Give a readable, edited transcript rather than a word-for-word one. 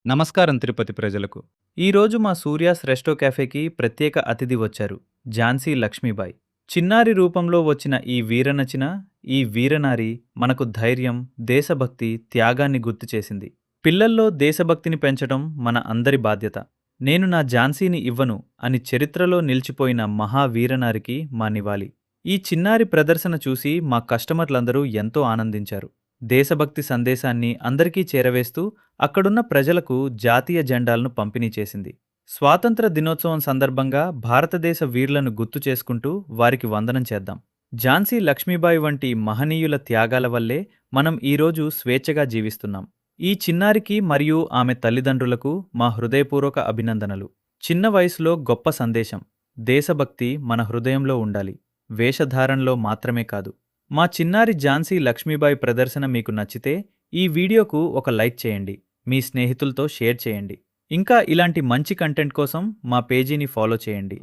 నమస్కారం తిరుపతి ప్రజలకు. ఈరోజు మా సూర్యాస్ రెస్టో క్యాఫేకి ప్రత్యేక అతిథి వచ్చారు. ఝాన్సీ లక్ష్మీబాయి. చిన్నారి రూపంలో వచ్చిన ఈ వీరనచిన, ఈ వీరనారి మనకు ధైర్యం, దేశభక్తి, త్యాగాన్ని గుర్తు చేసింది. పిల్లల్లో దేశభక్తిని పెంచడం మన అందరి బాధ్యత. నేను నా ఝాన్సీని ఇవ్వను అని చరిత్రలో నిలిచిపోయిన మహావీరనారికి మా నివాళి. ఈ చిన్నారి ప్రదర్శన చూసి మా కస్టమర్లందరూ ఎంతో ఆనందించారు. దేశభక్తి సందేశాన్ని అందరికీ చేరవేస్తూ అక్కడున్న ప్రజలకు జాతీయ జెండాలను పంపిణీ చేసింది. స్వాతంత్ర దినోత్సవం సందర్భంగా భారతదేశ వీరులను గుర్తు చేసుకుంటూ వారికి వందనం చేద్దాం. ఝాన్సీ లక్ష్మీబాయి వంటి మహనీయుల త్యాగాల వల్లే మనం ఈరోజు స్వేచ్ఛగా జీవిస్తున్నాం. ఈ చిన్నారికి మరియు ఆమె తల్లిదండ్రులకు మా హృదయపూర్వక అభినందనలు. చిన్న వయసులో గొప్ప సందేశం. దేశభక్తి మన హృదయంలో ఉండాలి, వేషధారణలో మాత్రమే కాదు. మా చిన్నారి ఝాన్సీ లక్ష్మీబాయి ప్రదర్శన మీకు నచ్చితే ఈ వీడియోకు ఒక లైక్ చేయండి, మీ స్నేహితులతో షేర్ చేయండి. ఇంకా ఇలాంటి మంచి కంటెంట్ కోసం మా పేజీని ఫాలో చేయండి.